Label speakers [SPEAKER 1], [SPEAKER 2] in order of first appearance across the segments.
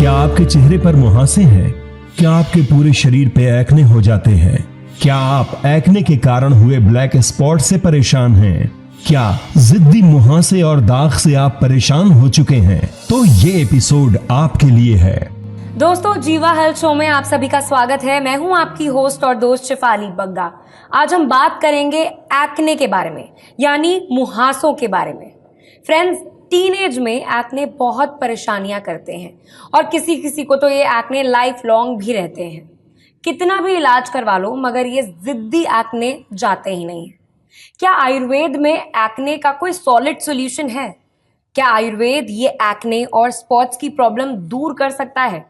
[SPEAKER 1] क्या आपके चेहरे पर मुहासे हैं? क्या आपके पूरे शरीर पे एक्ने हो जाते हैं? क्या आप एक्ने के कारण हुए ब्लैक स्पॉट से परेशान हैं? क्या जिद्दी मुहासे और दाग से आप परेशान हो चुके हैं? तो ये एपिसोड आपके लिए है।
[SPEAKER 2] दोस्तों, जीवा हेल्थ शो में आप सभी का स्वागत है। मैं हूं आपकी होस्ट और दोस्त शिफाली बग्गा। आज हम बात करेंगे एक्ने के बारे में, यानी मुहासों के बारे में। फ्रेंड्स, टीनेज में एक्ने बहुत परेशानियां करते हैं और किसी किसी को तो ये एक्ने लाइफ लॉन्ग भी रहते हैं। कितना भी इलाज करवा लो मगर ये जिद्दी एक्ने जाते ही नहीं है। क्या आयुर्वेद में एक्ने का कोई सॉलिड सॉल्यूशन है? क्या आयुर्वेद ये एक्ने और स्पॉट्स की प्रॉब्लम दूर कर सकता है?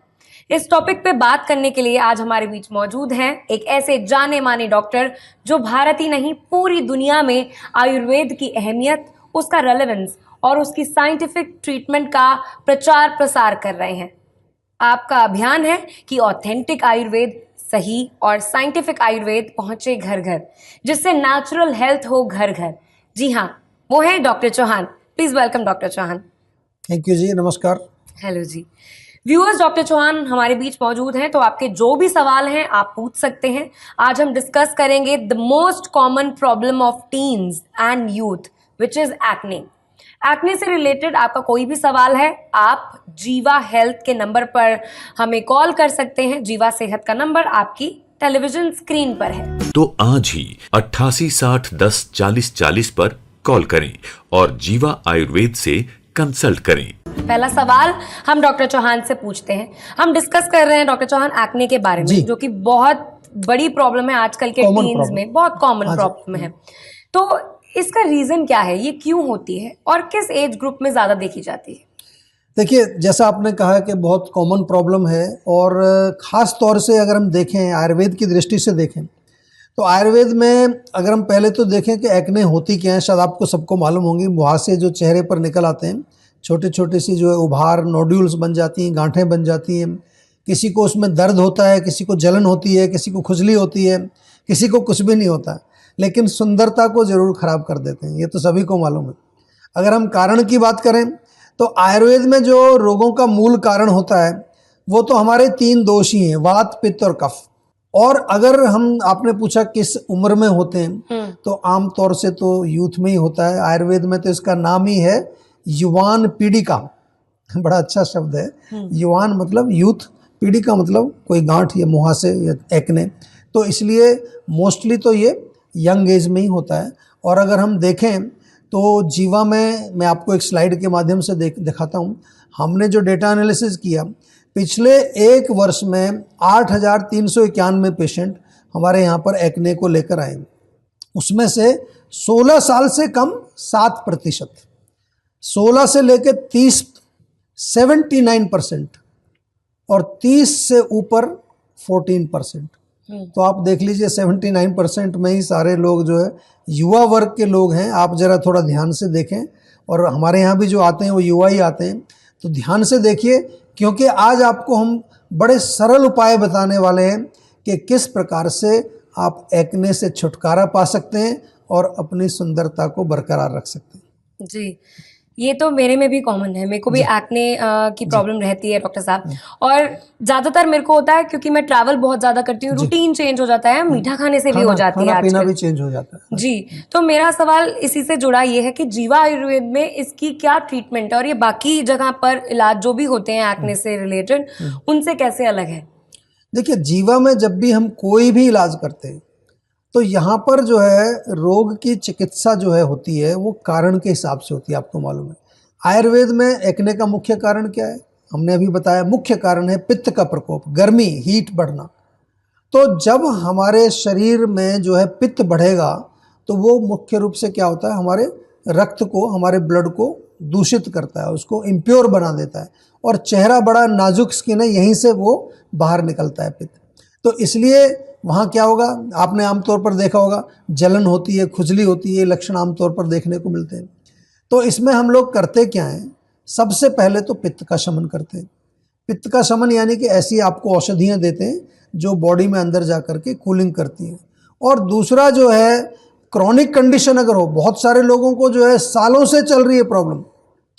[SPEAKER 2] इस टॉपिक पे बात करने के लिए आज हमारे बीच मौजूद हैं एक ऐसे जाने माने डॉक्टर जो भारत ही नहीं पूरी दुनिया में आयुर्वेद की अहमियत, उसका रेलेवेंस और उसकी साइंटिफिक ट्रीटमेंट का प्रचार प्रसार कर रहे हैं। आपका अभियान है कि ऑथेंटिक आयुर्वेद, सही और साइंटिफिक आयुर्वेद पहुंचे घर घर, जिससे नेचुरल हेल्थ हो घर घर। जी हाँ, वो है doctor Chauhan. Please welcome doctor Chauhan.
[SPEAKER 3] Thank you जी, नमस्कार।
[SPEAKER 2] हेलो जी। व्यूअर्स, डॉक्टर चौहान हमारे बीच मौजूद हैं, तो आपके जो भी सवाल हैं आप पूछ सकते हैं। आज हम डिस्कस करेंगे the most common problem of teens and youth which is acne. Acne से रिलेटेड आपका कोई भी सवाल है, आप जीवा हेल्थ के नंबर पर हमें कॉल कर सकते हैं। जीवा सेहत का नंबर आपकी टेलीविजन स्क्रीन पर है।
[SPEAKER 4] तो आज ही 8860104040 पर कॉल करें और जीवा आयुर्वेद से कंसल्ट करें।
[SPEAKER 2] पहला सवाल हम डॉक्टर चौहान से पूछते हैं। हम डिस्कस कर रहे हैं डॉक्टर चौहान एक्ने के बारे में, जो कि बहुत बड़ी प्रॉब्लम है आजकल के टीन्स में, बहुत कॉमन प्रॉब्लम है। तो इसका रीजन क्या है, ये क्यों होती है और किस एज ग्रुप में ज्यादा देखी जाती है?
[SPEAKER 3] देखिए, जैसा आपने कहा कि बहुत कॉमन प्रॉब्लम है और ख़ास तौर से अगर हम देखें आयुर्वेद की दृष्टि से देखें तो आयुर्वेद में अगर हम पहले तो देखें कि एक्ने होती क्या है, शायद आपको सबको मालूम होंगी। मुहासे जो चेहरे पर निकल आते हैं, छोटे छोटे सी जो है उभार, नोड्यूल्स बन जाती हैं, गांठें बन जाती हैं। किसी को उसमें दर्द होता है, किसी को जलन होती है, किसी को खुजली होती है, किसी को कुछ भी नहीं होता, लेकिन सुंदरता को ज़रूर ख़राब कर देते हैं। ये तो सभी को मालूम है। अगर हम कारण की बात करें तो आयुर्वेद में जो रोगों का मूल कारण होता है वो तो हमारे 3 दोष ही हैं, वात, पित्त और कफ। और अगर आपने पूछा किस उम्र में होते हैं, तो आम तौर से तो यूथ में ही होता है। आयुर्वेद में तो इसका नाम ही है युवान पीड़िका। बड़ा अच्छा शब्द है। युवान मतलब यूथ, पीड़िका मतलब कोई गांठ या मुहासे या एक्ने। तो इसलिए मोस्टली तो ये यंग एज में ही होता है। और अगर हम देखें तो जीवा में, मैं आपको एक स्लाइड के माध्यम से दिखाता हूँ। हमने जो डेटा एनालिसिस किया, पिछले एक वर्ष में 8,391 पेशेंट हमारे यहाँ पर एक्ने को लेकर आए। उसमें से 16 साल से कम 7%, 16 से लेकर 30 79% और 30 से ऊपर 14%। तो आप देख लीजिए 79% में ही सारे लोग जो है युवा वर्ग के लोग हैं। आप ज़रा थोड़ा ध्यान से देखें, और हमारे यहाँ भी जो आते हैं वो युवा ही आते हैं, तो ध्यान से देखिए, क्योंकि आज आपको हम बड़े सरल उपाय बताने वाले हैं कि किस प्रकार से आप एक्ने से छुटकारा पा सकते हैं और अपनी सुंदरता को बरकरार रख सकते हैं।
[SPEAKER 2] जी, ये तो मेरे में भी कॉमन है। मेरे को भी एक्ने की प्रॉब्लम रहती है डॉक्टर साहब, और ज़्यादातर मेरे को होता है क्योंकि मैं ट्रैवल बहुत ज़्यादा करती हूँ, रूटीन चेंज हो जाता है, मीठा खाने से भी हो जाती है,
[SPEAKER 3] खाना पीना भी चेंज हो जाता है।
[SPEAKER 2] जी, तो मेरा सवाल इसी से जुड़ा ये है कि जीवा आयुर्वेद में इसकी क्या ट्रीटमेंट है और ये बाकी जगह पर इलाज जो भी होते हैं एक्ने से रिलेटेड, उनसे कैसे अलग है? देखिए,
[SPEAKER 3] जीवा में जब भी हम कोई भी इलाज करते हैं तो यहाँ पर जो है रोग की चिकित्सा जो है होती है वो कारण के हिसाब से होती है। आपको मालूम है आयुर्वेद में एक्ने का मुख्य कारण क्या है? हमने अभी बताया, मुख्य कारण है पित्त का प्रकोप, गर्मी, हीट बढ़ना। तो जब हमारे शरीर में जो है पित्त बढ़ेगा तो वो मुख्य रूप से क्या होता है, हमारे रक्त को, हमारे ब्लड को दूषित करता है, उसको इम्प्योर बना देता है, और चेहरा बड़ा नाजुक स्किन है, यहीं से वो बाहर निकलता है पित्त। तो इसलिए वहाँ क्या होगा, आपने आमतौर पर देखा होगा, जलन होती है, खुजली होती है, लक्षण आमतौर पर देखने को मिलते हैं। तो इसमें हम लोग करते क्या हैं, सबसे पहले तो पित्त का शमन करते हैं। पित्त का शमन यानी कि ऐसी आपको औषधियाँ देते हैं जो बॉडी में अंदर जा कर के कूलिंग करती हैं। और दूसरा जो है, क्रॉनिक कंडीशन अगर हो, बहुत सारे लोगों को जो है सालों से चल रही है प्रॉब्लम,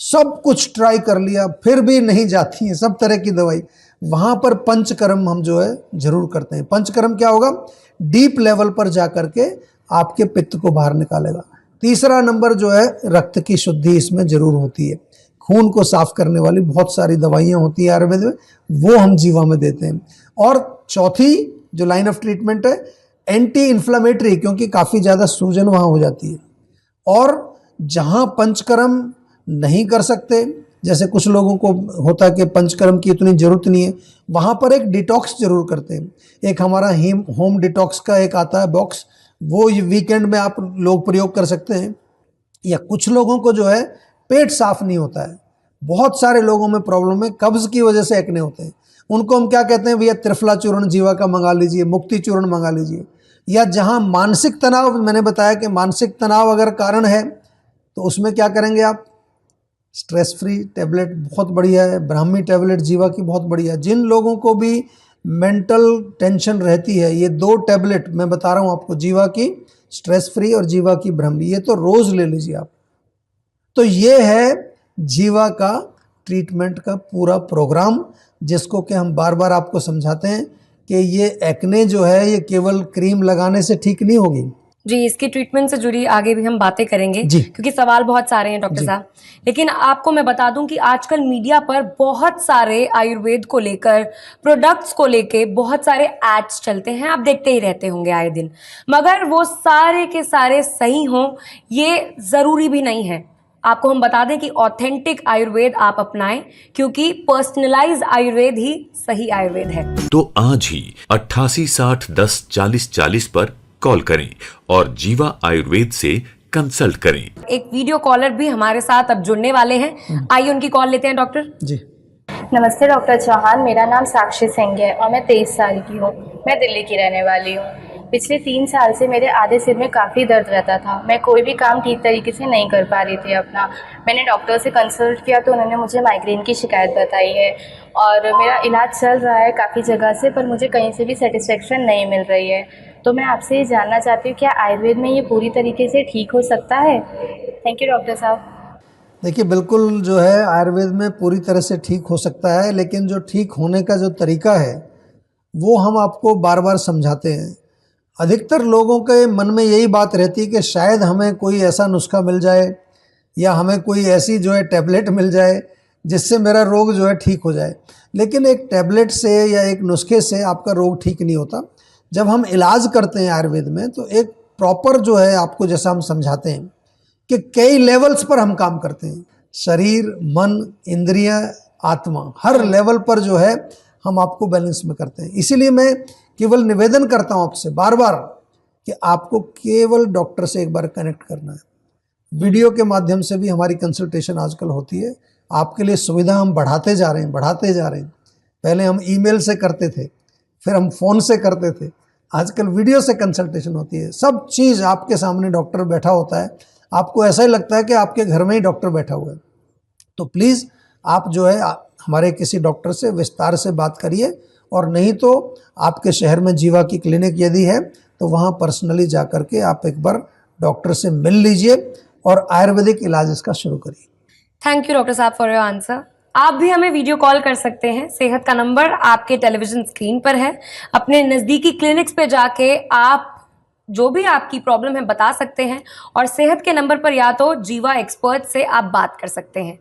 [SPEAKER 3] सब कुछ ट्राई कर लिया, फिर भी नहीं जाती है सब तरह की दवाई, वहाँ पर पंचकर्म हम जो है जरूर करते हैं। पंचकर्म क्या होगा? डीप लेवल पर जा करके आपके पित्त को बाहर निकालेगा। तीसरा नंबर जो है, रक्त की शुद्धि इसमें जरूर होती है। खून को साफ करने वाली बहुत सारी दवाइयाँ होती है आयुर्वेद में, वो हम जीवा में देते हैं। और चौथी जो लाइन ऑफ ट्रीटमेंट है, एंटी इन्फ्लामेटरी, क्योंकि काफ़ी ज़्यादा सूजन वहाँ हो जाती है। और जहाँ पंचकर्म नहीं कर सकते, जैसे कुछ लोगों को होता है कि पंचकर्म की इतनी ज़रूरत नहीं है, वहाँ पर एक डिटॉक्स जरूर करते हैं। एक हमारा होम डिटॉक्स का एक आता है बॉक्स, वो वीकेंड में आप लोग प्रयोग कर सकते हैं। या कुछ लोगों को जो है पेट साफ नहीं होता है, बहुत सारे लोगों में प्रॉब्लम है, कब्ज की वजह से एक्ने होते हैं, उनको हम क्या कहते हैं, भैया त्रिफला चूर्ण जीवा का मंगा लीजिए, मुक्ति चूर्ण मंगा लीजिए। या जहाँ मानसिक तनाव, मैंने बताया कि मानसिक तनाव अगर कारण है तो उसमें क्या करेंगे आप, स्ट्रेस फ्री टैबलेट बहुत बढ़िया है, ब्राह्मी टैबलेट जीवा की बहुत बढ़िया है। जिन लोगों को भी मेंटल टेंशन रहती है, ये 2 टैबलेट मैं बता रहा हूँ आपको, जीवा की स्ट्रेस फ्री और जीवा की ब्राह्मी, ये तो रोज़ ले लीजिए आप। तो ये है जीवा का ट्रीटमेंट का पूरा प्रोग्राम, जिसको कि हम बार बार आपको समझाते हैं कि ये एक्ने जो है ये केवल क्रीम लगाने से ठीक नहीं होगी
[SPEAKER 2] जी। इसकी ट्रीटमेंट से जुड़ी आगे भी हम बातें करेंगे
[SPEAKER 3] जी।
[SPEAKER 2] क्योंकि सवाल बहुत सारे हैं डॉक्टर साहब। लेकिन आपको मैं बता दूं कि आजकल मीडिया पर बहुत सारे आयुर्वेद को लेकर, प्रोडक्ट्स को लेके बहुत सारे एड्स चलते हैं, आप देखते ही रहते होंगे आए दिन। मगर वो सारे के सारे सही हों ये ज़रूरी भी नहीं है। आपको हम बता दें कि ऑथेंटिक आयुर्वेद आप अपनाएं, क्योंकि पर्सनलाइज्ड आयुर्वेद ही सही आयुर्वेद है।
[SPEAKER 4] तो आज ही 88 60 10 40 40 पर कॉल करें और जीवा आयुर्वेद से कंसल्ट करें।
[SPEAKER 2] एक वीडियो कॉलर भी हमारे साथ अब जुड़ने वाले हैं, आइए उनकी कॉल लेते हैं डॉक्टर
[SPEAKER 3] जी।
[SPEAKER 5] नमस्ते डॉक्टर चौहान, मेरा नाम साक्षी सिंह है और मैं 23 साल की हूँ। मैं दिल्ली की रहने वाली हूँ। पिछले 3 साल से मेरे आधे सिर में काफ़ी दर्द रहता था। मैं कोई भी काम ठीक तरीके से नहीं कर पा रही थी अपना। मैंने डॉक्टर से कंसल्ट किया तो उन्होंने मुझे माइग्रेन की शिकायत बताई है और मेरा इलाज चल रहा है काफ़ी जगह से, पर मुझे कहीं से भी सेटिस्फेक्शन नहीं मिल रही है। तो मैं आपसे ये जानना चाहती हूँ, क्या आयुर्वेद में ये पूरी तरीके से ठीक हो सकता है? थैंक यू डॉक्टर साहब।
[SPEAKER 3] देखिए, बिल्कुल जो है आयुर्वेद में पूरी तरह से ठीक हो सकता है, लेकिन जो ठीक होने का जो तरीका है वो हम आपको बार बार समझाते हैं। अधिकतर लोगों के मन में यही बात रहती है कि शायद हमें कोई ऐसा नुस्खा मिल जाए या हमें कोई ऐसी जो है टैबलेट मिल जाए जिससे मेरा रोग जो है ठीक हो जाए। लेकिन एक टैबलेट से या एक नुस्खे से आपका रोग ठीक नहीं होता। जब हम इलाज करते हैं आयुर्वेद में तो एक प्रॉपर जो है आपको, जैसा हम समझाते हैं कि कई लेवल्स पर हम काम करते हैं, शरीर, मन, इंद्रियां, आत्मा, हर लेवल पर जो है हम आपको बैलेंस में करते हैं। इसीलिए मैं केवल निवेदन करता हूँ आपसे बार बार कि आपको केवल डॉक्टर से एक बार कनेक्ट करना है। वीडियो के माध्यम से भी हमारी कंसल्टेशन आजकल होती है। आपके लिए सुविधा हम बढ़ाते जा रहे हैं। पहले हम ईमेल से करते थे, फिर हम फ़ोन से करते थे, आजकल वीडियो से कंसल्टेशन होती है। सब चीज़ आपके सामने डॉक्टर बैठा होता है, आपको ऐसा ही लगता है कि आपके घर में ही डॉक्टर बैठा हुआ है। तो प्लीज़ आप जो है हमारे किसी डॉक्टर से विस्तार से बात करिए, और नहीं तो आपके शहर में जीवा की क्लिनिक यदि है तो वहाँ पर्सनली जा कर के आप एक बार डॉक्टर से मिल लीजिए और आयुर्वेदिक इलाज इसका शुरू करिए।
[SPEAKER 2] थैंक यू डॉक्टर साहब फॉर योर आंसर। आप भी हमें वीडियो कॉल कर सकते हैं। सेहत का नंबर आपके टेलीविजन स्क्रीन पर है। अपने नज़दीकी क्लिनिक्स पे जाके आप जो भी आपकी प्रॉब्लम है बता सकते हैं, और सेहत के नंबर पर या तो जीवा एक्सपर्ट से आप बात कर सकते हैं।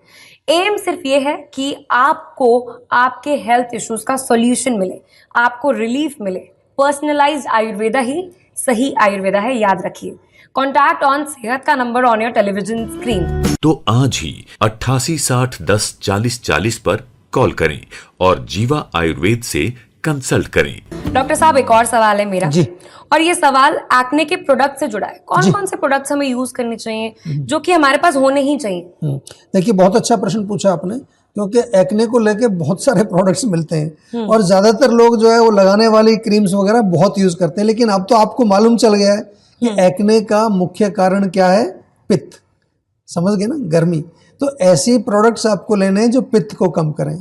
[SPEAKER 2] एम सिर्फ ये है कि आपको आपके हेल्थ इश्यूज का सॉल्यूशन मिले, आपको रिलीफ मिले। पर्सनलाइज्ड आयुर्वेदा ही सही आयुर्वेदा है, याद रखिए। कॉन्टैक्ट ऑन सेहत का number on your television screen.
[SPEAKER 4] तो आज ही 88 60 10 40 40 पर कॉल करें और जीवा आयुर्वेद से कंसल्ट करें।
[SPEAKER 2] डॉक्टर साहब, एक और सवाल है मेरा
[SPEAKER 3] जी।
[SPEAKER 2] और ये सवाल एक्ने के प्रोडक्ट से जुड़ा है। कौन कौन से प्रोडक्ट्स हमें यूज करने चाहिए जो कि हमारे पास होने ही चाहिए?
[SPEAKER 3] देखिए, बहुत अच्छा प्रश्न पूछा आपने, क्योंकि एक्ने को लेके बहुत सारे प्रोडक्ट्स मिलते हैं और ज़्यादातर लोग जो है वो लगाने वाली क्रीम्स वगैरह बहुत यूज़ करते हैं। लेकिन अब तो आपको मालूम चल गया है कि एक्ने का मुख्य कारण क्या है? पित्त। समझ गए ना, गर्मी। तो ऐसी प्रोडक्ट्स आपको लेने हैं जो पित्त को कम करें।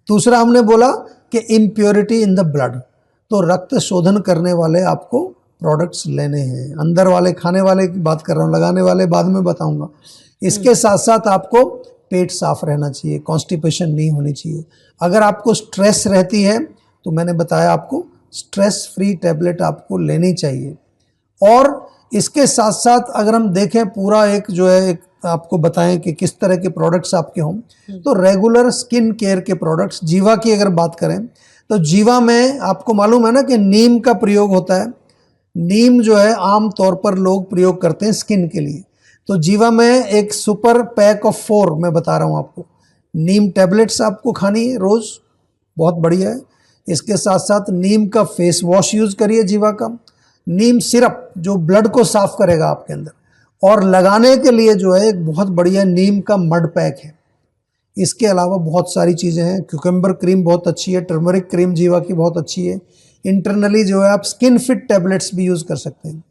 [SPEAKER 3] दूसरा हमने बोला कि इम्प्योरिटी इन द ब्लड, तो रक्त शोधन करने वाले आपको प्रोडक्ट्स लेने हैं। अंदर वाले खाने वाले की बात कर रहा हूँ, लगाने वाले बाद में बताऊंगा। इसके साथ साथ आपको पेट साफ रहना चाहिए, कॉन्स्टिपेशन नहीं होनी चाहिए। अगर आपको स्ट्रेस रहती है तो मैंने बताया आपको स्ट्रेस फ्री टैबलेट आपको लेनी चाहिए। और इसके साथ साथ अगर हम देखें पूरा एक जो है एक आपको बताएं कि किस तरह के प्रोडक्ट्स आपके हों, तो रेगुलर स्किन केयर के प्रोडक्ट्स, जीवा की अगर बात करें तो जीवा में आपको मालूम है ना कि नीम का प्रयोग होता है। नीम जो है आम तौर पर लोग प्रयोग करते हैं स्किन के लिए। तो जीवा में एक सुपर पैक ऑफ 4 मैं बता रहा हूँ आपको, नीम टैबलेट्स आपको खानी है रोज़, बहुत बढ़िया है। इसके साथ साथ नीम का फेस वॉश यूज़ करिए जीवा का, नीम सिरप जो ब्लड को साफ करेगा आपके अंदर, और लगाने के लिए जो है एक बहुत बढ़िया नीम का मड पैक है। इसके अलावा बहुत सारी चीज़ें हैं, क्यूकम्बर क्रीम बहुत अच्छी है, टर्मरिक क्रीम जीवा की बहुत अच्छी है। इंटरनली जो है आप स्किन फिट टैबलेट्स भी यूज़ कर सकते हैं।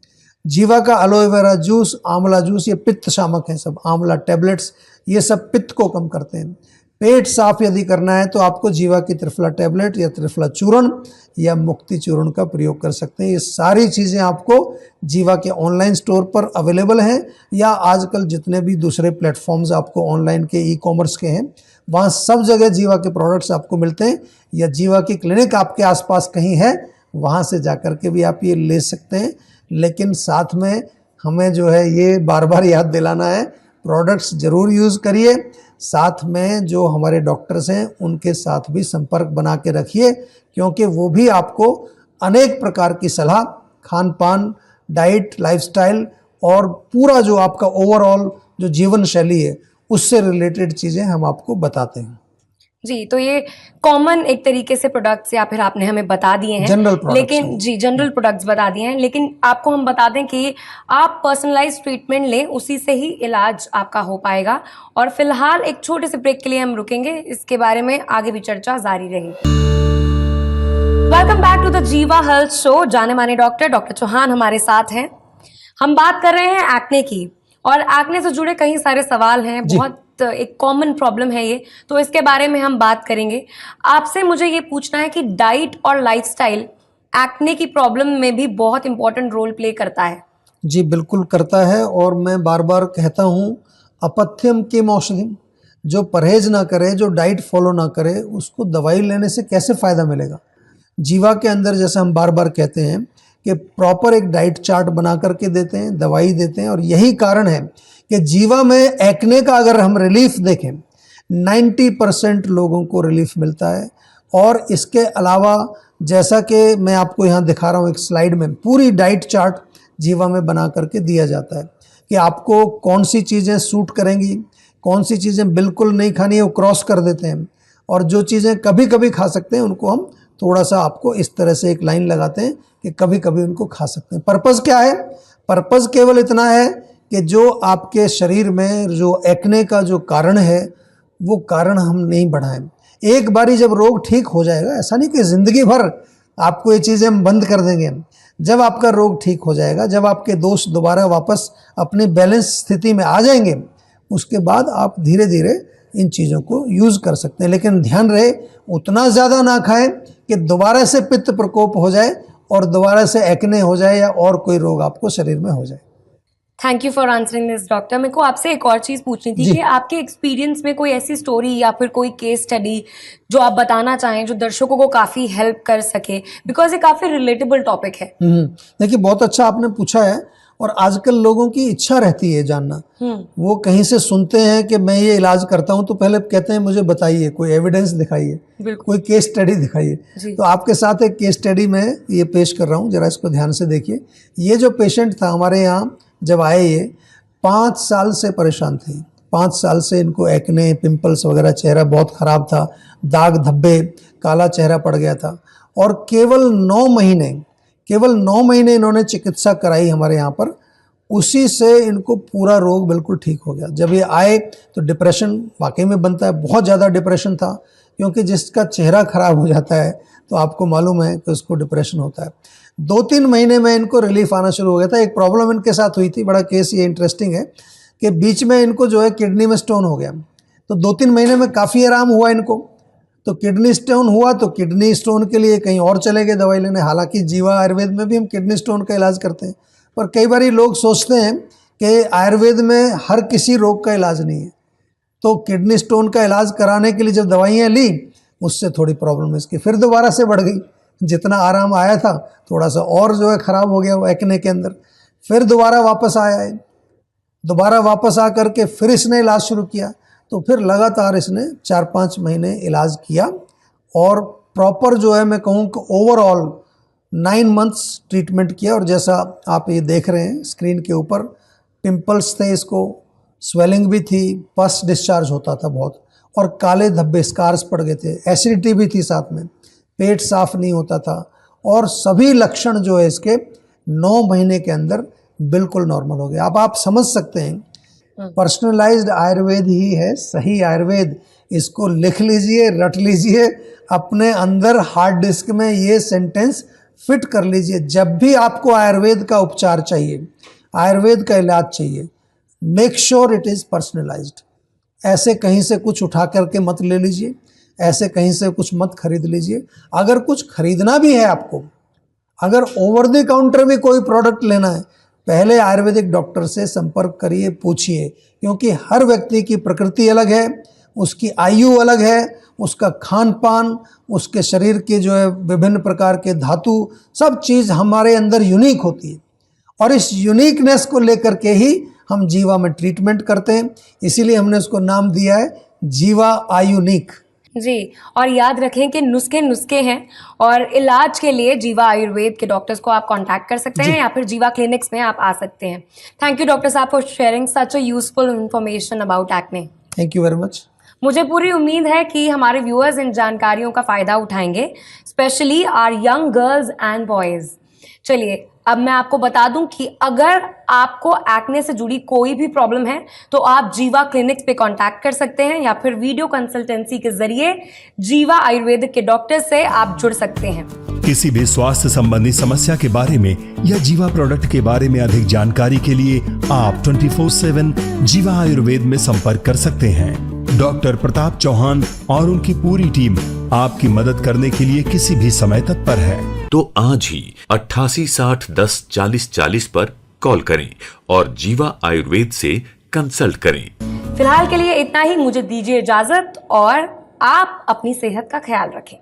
[SPEAKER 3] जीवा का एलोवेरा जूस, आंवला जूस, ये पित्त शामक हैं सब। आंवला टैबलेट्स ये सब पित्त को कम करते हैं। पेट साफ यदि करना है तो आपको जीवा की त्रिफला टैबलेट या त्रिफला चूर्ण या मुक्ति चूर्ण का प्रयोग कर सकते हैं। ये सारी चीज़ें आपको जीवा के ऑनलाइन स्टोर पर अवेलेबल हैं, या आजकल जितने भी दूसरे प्लेटफॉर्म्स आपको ऑनलाइन के ई-कॉमर्स के हैं वहाँ सब जगह जीवा के प्रोडक्ट्स आपको मिलते हैं, या जीवा की क्लिनिक आपके आसपास कहीं है वहाँ से जाकर के भी आप ये ले सकते हैं। लेकिन साथ में हमें जो है ये बार बार याद दिलाना है, प्रोडक्ट्स ज़रूर यूज़ करिए। साथ में जो हमारे डॉक्टर्स हैं उनके साथ भी संपर्क बना के रखिए, क्योंकि वो भी आपको अनेक प्रकार की सलाह, खान पान, डाइट, लाइफस्टाइल और पूरा जो आपका ओवरऑल जो जीवन शैली है उससे रिलेटेड चीज़ें हम आपको बताते हैं।
[SPEAKER 2] जी, तो ये कॉमन एक तरीके से प्रोडक्ट्स या फिर आपने हमें बता दिए हैं,
[SPEAKER 3] जनरल प्रोडक्ट्स
[SPEAKER 2] लेकिन जी जनरल प्रोडक्ट्स बता दिए हैं, लेकिन आपको हम बता दें कि आप पर्सनलाइज ट्रीटमेंट लें, उसी से ही इलाज आपका हो पाएगा। और फिलहाल एक छोटे से ब्रेक के लिए हम रुकेंगे, इसके बारे में आगे भी चर्चा जारी रहेगी। वेलकम बैक टू द जीवा हेल्थ शो। जाने माने डॉक्टर चौहान हमारे साथ हैं। हम बात कर रहे हैं एक्ने की, और एक्ने से जुड़े कई सारे सवाल हैं, बहुत एक कॉमन प्रॉब्लम है ये, तो इसके बारे में हम बात करेंगे। आपसे मुझे ये पूछना है कि डाइट और लाइफस्टाइल एक्ने की प्रॉब्लम में भी बहुत इंपॉर्टेंट रोल प्ले करता है।
[SPEAKER 3] जी बिल्कुल करता है, और मैं बार बार कहता हूँ अपथ्यम किम औषधिम, जो परहेज ना करे, जो डाइट फॉलो ना करे, उसको दवाई लेने से कैसे फ़ायदा मिलेगा। जीवा के अंदर जैसे हम बार बार कहते हैं कि प्रॉपर एक डाइट चार्ट बना करके देते हैं, दवाई देते हैं, और यही कारण है कि जीवा में एक्ने का अगर हम रिलीफ देखें 90% लोगों को रिलीफ मिलता है। और इसके अलावा जैसा कि मैं आपको यहाँ दिखा रहा हूँ एक स्लाइड में, पूरी डाइट चार्ट जीवा में बना करके दिया जाता है कि आपको कौन सी चीज़ें सूट करेंगी, कौन सी चीज़ें बिल्कुल नहीं खानी है, वो क्रॉस कर देते हैं, और जो चीज़ें कभी कभी खा सकते हैं उनको हम थोड़ा सा आपको इस तरह से एक लाइन लगाते हैं कि कभी कभी उनको खा सकते हैं। पर्पज़ क्या है? पर्पज़ केवल इतना है कि जो आपके शरीर में जो एक्ने का जो कारण है वो कारण हम नहीं बढ़ाएं। एक बारी जब रोग ठीक हो जाएगा, ऐसा नहीं कि ज़िंदगी भर आपको ये चीज़ें हम बंद कर देंगे। जब आपका रोग ठीक हो जाएगा, जब आपके दोष दोबारा वापस अपने बैलेंस स्थिति में आ जाएंगे, उसके बाद आप धीरे धीरे इन चीज़ों को यूज़ कर सकते हैं। लेकिन ध्यान रहे उतना ज़्यादा ना खाएं कि दोबारा से पित्त प्रकोप हो जाए और दोबारा से एक्ने हो जाए या और कोई रोग आपको शरीर में हो जाए।
[SPEAKER 2] Thank you for answering this doctor. मेरे को आपसे एक और चीज़ पूछनी थी कि आपके एक्सपीरियंस में कोई ऐसी स्टोरी या फिर कोई केस स्टडी जो आप बताना चाहें, जो दर्शकों को काफ़ी हेल्प कर सके, बिकॉज ये काफ़ी रिलेटेबल टॉपिक है।
[SPEAKER 3] देखिए बहुत अच्छा आपने पूछा है, और आजकल लोगों की इच्छा रहती है जानना। वो कहीं से सुनते हैं कि मैं ये इलाज करता हूँ तो पहले कहते हैं मुझे बताइए, कोई एविडेंस दिखाइए, कोई केस स्टडी दिखाइए। तो आपके साथ एक केस स्टडी में ये पेश कर रहा हूँ, जरा इसको ध्यान से देखिए। ये जो पेशेंट था हमारे यहाँ जब आए, ये 5 साल से परेशान थे। 5 साल से इनको एक्ने, पिंपल्स वगैरह, चेहरा बहुत ख़राब था, दाग धब्बे, काला चेहरा पड़ गया था। और केवल 9 महीने इन्होंने चिकित्सा कराई हमारे यहाँ पर, उसी से इनको पूरा रोग बिल्कुल ठीक हो गया। जब ये आए तो डिप्रेशन वाकई में बनता है, बहुत ज़्यादा डिप्रेशन था, क्योंकि जिसका चेहरा ख़राब हो जाता है तो आपको मालूम है कि उसको डिप्रेशन होता है। 2-3 महीने में इनको रिलीफ आना शुरू हो गया था। एक प्रॉब्लम इनके साथ हुई थी, बड़ा केस ये इंटरेस्टिंग है कि बीच में इनको जो है किडनी में स्टोन हो गया, तो 2-3 महीने में काफ़ी आराम हुआ इनको। तो किडनी स्टोन हुआ तो किडनी स्टोन के लिए कहीं और चले गए दवाई लेने। हालांकि जीवा आयुर्वेद में भी हम किडनी स्टोन का इलाज करते हैं, पर कई बार लोग सोचते हैं कि आयुर्वेद में हर किसी रोग का इलाज नहीं है। तो किडनी स्टोन का इलाज कराने के लिए जब दवाइयाँ ली, उससे थोड़ी प्रॉब्लम इसकी फिर दोबारा से बढ़ गई। जितना आराम आया था थोड़ा सा और जो है ख़राब हो गया वो एक्ने के अंदर। फिर दोबारा वापस आया है, दोबारा वापस आ करके फिर इसने इलाज शुरू किया। तो फिर लगातार इसने 4-5 महीने इलाज किया और प्रॉपर जो है मैं कहूँ कि ओवरऑल 9 मंथ्स ट्रीटमेंट किया। और जैसा आप ये देख रहे हैं स्क्रीन के ऊपर, पिंपल्स थे इसको, स्वेलिंग भी थी, पस डिस्चार्ज होता था बहुत, और काले धब्बे स्कार्स पड़ गए थे, एसिडिटी भी थी साथ में, पेट साफ नहीं होता था, और सभी लक्षण जो है इसके 9 महीने के अंदर बिल्कुल नॉर्मल हो गए। अब आप समझ सकते हैं पर्सनलाइज्ड आयुर्वेद ही है सही आयुर्वेद। इसको लिख लीजिए, रट लीजिए, अपने अंदर हार्ड डिस्क में ये सेंटेंस फिट कर लीजिए। जब भी आपको आयुर्वेद का उपचार चाहिए, आयुर्वेद का इलाज चाहिए, make sure it is personalised. ऐसे कहीं से कुछ उठा करके मत ले लीजिए, ऐसे कहीं से कुछ मत खरीद लीजिए। अगर कुछ खरीदना भी है आपको, अगर ओवर द काउंटर भी कोई प्रोडक्ट लेना है, पहले आयुर्वेदिक डॉक्टर से संपर्क करिए, पूछिए, क्योंकि हर व्यक्ति की प्रकृति अलग है, उसकी आयु अलग है, उसका खान पान, उसके शरीर के जो है विभिन्न प्रकार के धातु, सब चीज़ हमारे अंदर यूनिक होती है। और इस यूनिकनेस को लेकर के ही हम जीवा में ट्रीटमेंट करते हैं, इसीलिए हमने उसको नाम दिया है जीवा आयुनिक।
[SPEAKER 2] जी, और याद रखें कि नुस्खे हैं और इलाज के लिए जीवा आयुर्वेद के डॉक्टर्स को आप कांटेक्ट कर सकते हैं या फिर जीवा क्लिनिक्स में आप आ सकते हैं। थैंक यू डॉक्टर साहब for sharing such a useful information about acne.
[SPEAKER 3] Thank you very much.
[SPEAKER 2] मुझे पूरी उम्मीद है कि हमारे व्यूअर्स इन जानकारियों का फ़ायदा उठाएंगे, specially our young girls and boys. चलिए, अब मैं आपको बता दूं कि अगर आपको एक्ने से जुड़ी कोई भी प्रॉब्लम है तो आप जीवा क्लिनिक्स पे कांटेक्ट कर सकते हैं या फिर वीडियो कंसल्टेंसी के जरिए जीवा आयुर्वेदिक के डॉक्टर से आप जुड़ सकते हैं।
[SPEAKER 1] किसी भी स्वास्थ्य संबंधी समस्या के बारे में या जीवा प्रोडक्ट के बारे में अधिक जानकारी के लिए आप 24/7 जीवा आयुर्वेद में संपर्क कर सकते हैं। डॉक्टर प्रताप चौहान और उनकी पूरी टीम आपकी मदद करने के लिए किसी भी समय तत्पर है।
[SPEAKER 4] तो आज ही 88 60 10 40 40 पर कॉल करें और जीवा आयुर्वेद से कंसल्ट करें।
[SPEAKER 2] फिलहाल के लिए इतना ही, मुझे दीजिए इजाजत और आप अपनी सेहत का ख्याल रखें।